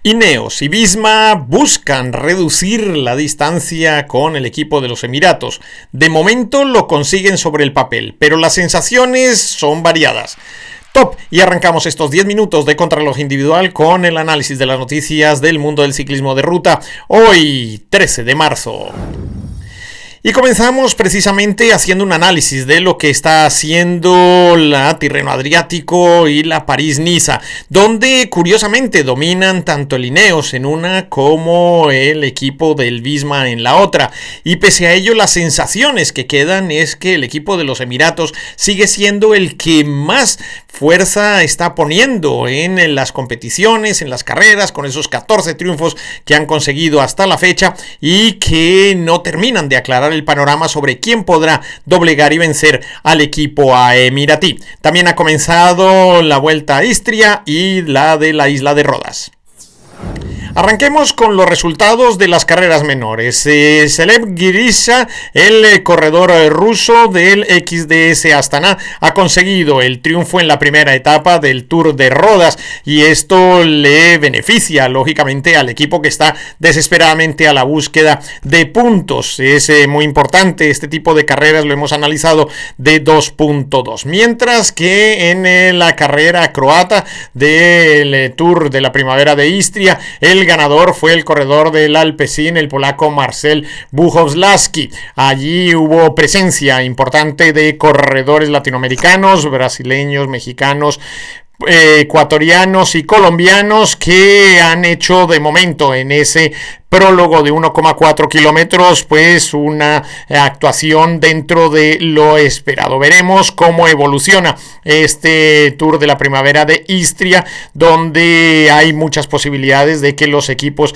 Ineos y Visma buscan reducir la distancia con el equipo de los Emiratos. De momento lo consiguen sobre el papel, pero las sensaciones son variadas. Top, y arrancamos estos 10 minutos de Contrarreloj Individual con el análisis de las noticias del mundo del ciclismo de ruta, hoy 13 de marzo. Y comenzamos precisamente haciendo un análisis de lo que está haciendo la Tirreno Adriático y la París-Niza, donde curiosamente dominan tanto el Ineos en una como el equipo del Visma en la otra. Y pese a ello, las sensaciones que quedan es que el equipo de los Emiratos sigue siendo el que más fuerza está poniendo en las competiciones, en las carreras, con esos 14 triunfos que han conseguido hasta la fecha y que no terminan de aclarar el panorama sobre quién podrá doblegar y vencer al equipo emiratí. También ha comenzado la Vuelta a Istria y la de la isla de Rodas. Arranquemos con los resultados de las carreras menores. Celeb Girisha, el corredor ruso del XDS Astana, ha conseguido el triunfo en la primera etapa del Tour de Rodas y esto le beneficia lógicamente al equipo que está desesperadamente a la búsqueda de puntos. Es muy importante este tipo de carreras, lo hemos analizado de 2.2. Mientras que en la carrera croata del Tour de la primavera de Istria, el ganador fue el corredor del Alpecin, el polaco Marcel Buchowski. Allí hubo presencia importante de corredores latinoamericanos, brasileños, mexicanos, ecuatorianos y colombianos que han hecho de momento en ese prólogo de 1,4 kilómetros, pues una actuación dentro de lo esperado. Veremos cómo evoluciona este Tour de la primavera de Istria, donde hay muchas posibilidades de que los equipos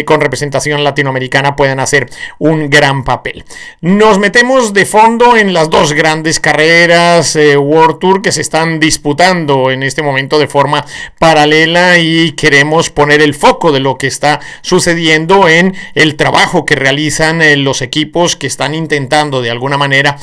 con representación latinoamericana puedan hacer un gran papel. Nos metemos de fondo en las dos grandes carreras World Tour que se están disputando en este momento de forma paralela y queremos poner el foco de lo que está sucediendo en el trabajo que realizan los equipos que están intentando de alguna manera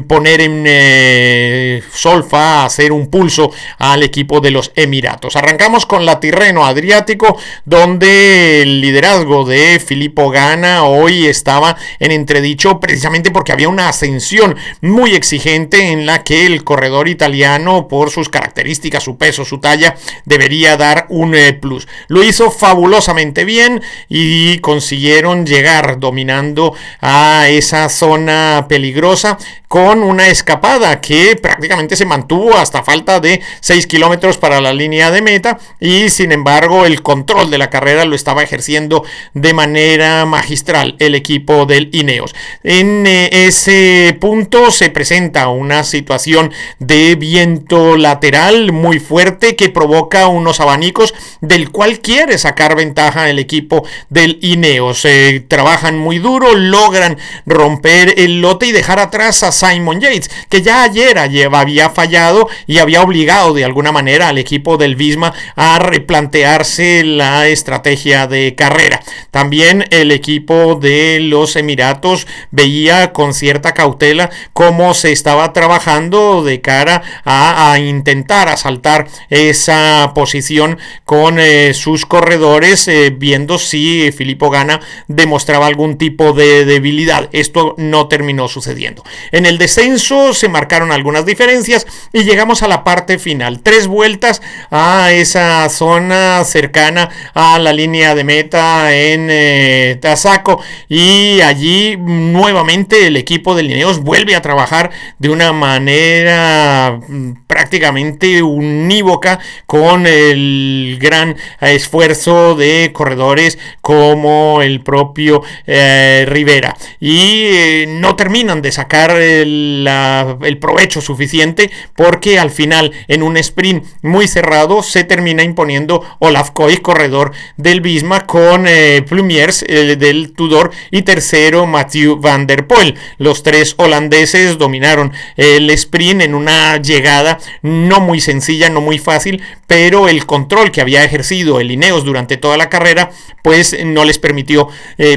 poner en solfa, hacer un pulso al equipo de los Emiratos. Arrancamos con la Tirreno Adriático, donde el liderazgo de Filippo Ganna hoy estaba en entredicho precisamente porque había una ascensión muy exigente en la que el corredor italiano, por sus características, su peso, su talla, debería dar un plus. Lo hizo fabulosamente bien y consiguieron llegar dominando a esa zona peligrosa con una escapada que prácticamente se mantuvo hasta falta de 6 kilómetros para la línea de meta y sin embargo el control de la carrera lo estaba ejerciendo de manera magistral el equipo del Ineos. En ese punto se presenta una situación de viento lateral muy fuerte que provoca unos abanicos del cual quiere sacar ventaja el equipo del Ineos. Trabajan muy duro, logran romper el lote y dejar atrás a Simon Yates, que ya ayer había fallado y había obligado de alguna manera al equipo del Visma a replantearse la estrategia de carrera. También el equipo de los Emiratos veía con cierta cautela cómo se estaba trabajando de cara a intentar asaltar esa posición con sus corredores, viendo si Filippo Ganna demostraba algún tipo de debilidad. Esto no terminó sucediendo. En el descenso se marcaron algunas diferencias y llegamos a la parte final. 3 vueltas a esa zona cercana a la línea de meta en Tazaco y allí nuevamente el equipo de Ineos vuelve a trabajar de una manera prácticamente unívoca con el gran esfuerzo de corredores como el propio Rivera y no terminan de sacar el provecho suficiente porque al final en un sprint muy cerrado se termina imponiendo Olaf Koij, corredor del Visma, con Plumiers del Tudor y tercero Mathieu van der Poel. Los 3 holandeses dominaron el sprint en una llegada no muy sencilla, no muy fácil, pero el control que había ejercido el Ineos durante toda la carrera pues no les permitió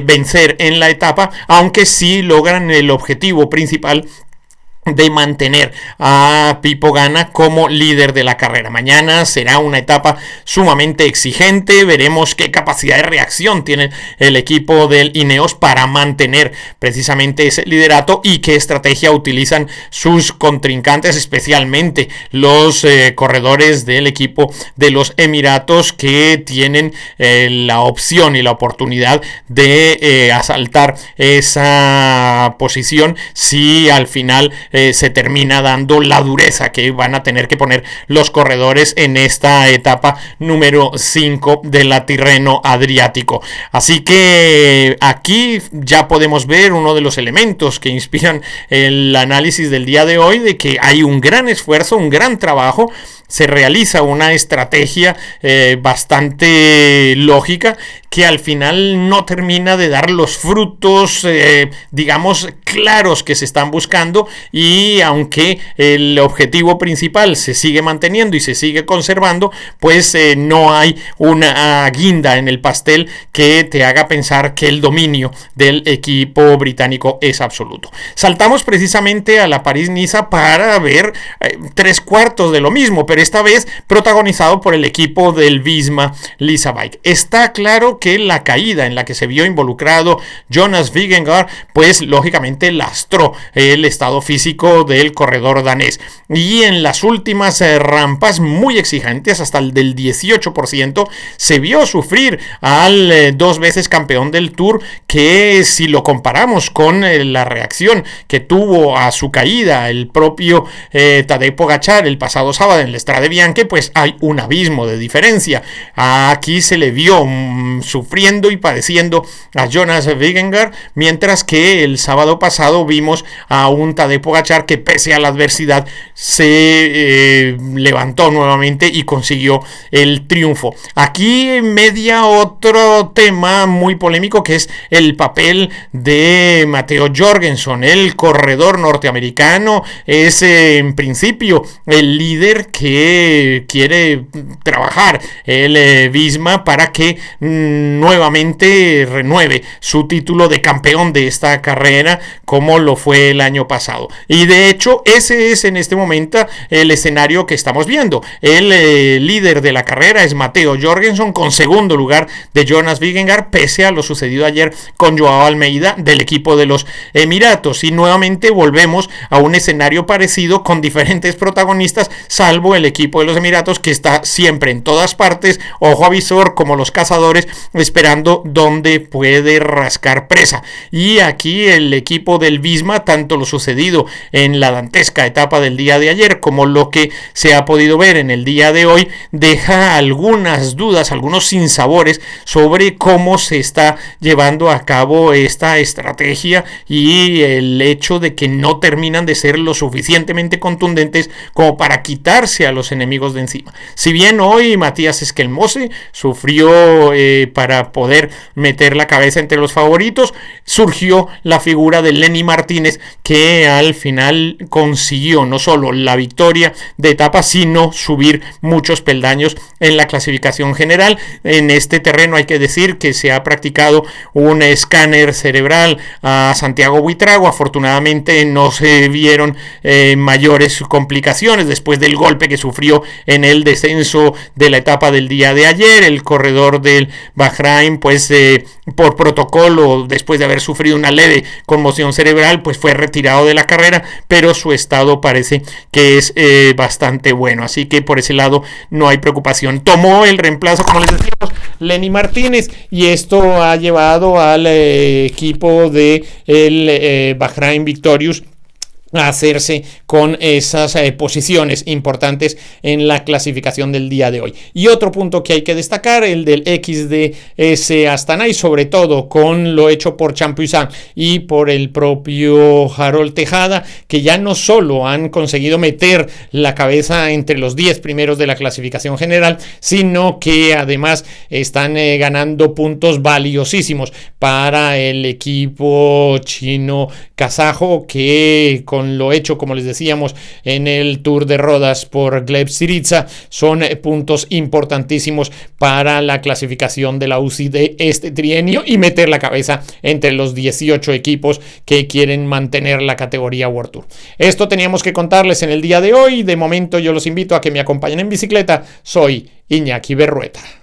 vencer en la etapa, aunque sí logran el objetivo principal de mantener a Pipo Gana como líder de la carrera. Mañana será una etapa sumamente exigente. Veremos qué capacidad de reacción tiene el equipo del Ineos para mantener precisamente ese liderato y qué estrategia utilizan sus contrincantes, especialmente los corredores del equipo de los Emiratos, que tienen la opción y la oportunidad de asaltar esa posición si al final se termina dando la dureza que van a tener que poner los corredores en esta etapa número 5 de la Tirreno Adriático. Así que aquí ya podemos ver uno de los elementos que inspiran el análisis del día de hoy, de que hay un gran esfuerzo, un gran trabajo. Se realiza una estrategia bastante lógica que al final no termina de dar los frutos, digamos, claros que se están buscando, y aunque el objetivo principal se sigue manteniendo y se sigue conservando, pues no hay una guinda en el pastel que te haga pensar que el dominio del equipo británico es absoluto. Saltamos precisamente a la París-Niza para ver tres cuartos de lo mismo, pero esta vez protagonizado por el equipo del Visma Lease Bike. Está claro que la caída en la que se vio involucrado Jonas Vingegaard, pues lógicamente lastró el estado físico del corredor danés, y en las últimas rampas muy exigentes, hasta el del 18%, se vio sufrir al dos veces campeón del Tour, que si lo comparamos con la reacción que tuvo a su caída el propio Tadej Pogačar el pasado sábado en el Strade Bianche, pues hay un abismo de diferencia. Aquí se le vio sufriendo y padeciendo a Jonas Vingegaard, mientras que el sábado pasado vimos a un Tadej Pogačar que, pese a la adversidad, se levantó nuevamente y consiguió el triunfo. Aquí media otro tema muy polémico, que es el papel de Matteo Jorgenson. El corredor norteamericano es en principio el líder que quiere trabajar el Visma para que nuevamente renueve su título de campeón de esta carrera, como lo fue el año pasado. Y de hecho ese es en este momento el escenario que estamos viendo. El líder de la carrera es Matteo Jorgenson, con segundo lugar de Jonas Vingegaard, pese a lo sucedido ayer con Joao Almeida del equipo de los Emiratos. Y nuevamente volvemos a un escenario parecido, con diferentes protagonistas, salvo el equipo de los Emiratos, que está siempre en todas partes, ojo a visor, como los cazadores, esperando dónde puede rascar presa. Y aquí el equipo del Visma, tanto lo sucedido en la dantesca etapa del día de ayer como lo que se ha podido ver en el día de hoy, deja algunas dudas, algunos sinsabores sobre cómo se está llevando a cabo esta estrategia, y el hecho de que no terminan de ser lo suficientemente contundentes como para quitarse a los enemigos de encima. Si bien hoy Matías Esquelmose sufrió para poder meter la cabeza entre los favoritos, surgió la figura de Lenny Martínez, que al final consiguió no solo la victoria de etapa, sino subir muchos peldaños en la clasificación general. En este terreno hay que decir que se ha practicado un escáner cerebral a Santiago Buitrago. Afortunadamente no se vieron mayores complicaciones después del golpe que sufrió en el descenso de la etapa del día de ayer. El corredor del Bahrein, pues por protocolo, después de haber sufrido una leve conmoción cerebral, pues fue retirado de la carrera, pero su estado parece que es bastante bueno, así que por ese lado no hay preocupación. Tomó el reemplazo, como les decíamos, Lenny Martínez, y esto ha llevado al equipo de el Bahrein Victorious a hacerse con esas posiciones importantes en la clasificación del día de hoy. Y otro punto que hay que destacar, el del XDS Astana, y sobre todo con lo hecho por Champusat y por el propio Harold Tejada, que ya no solo han conseguido meter la cabeza entre los 10 primeros de la clasificación general, sino que además están ganando puntos valiosísimos para el equipo chino-kazajo, que con con lo hecho, como les decíamos, en el Tour de Rodas por Gleb Syriza, son puntos importantísimos para la clasificación de la UCI de este trienio y meter la cabeza entre los 18 equipos que quieren mantener la categoría World Tour. Esto teníamos que contarles en el día de hoy. De momento yo los invito a que me acompañen en bicicleta. Soy Iñaki Berrueta.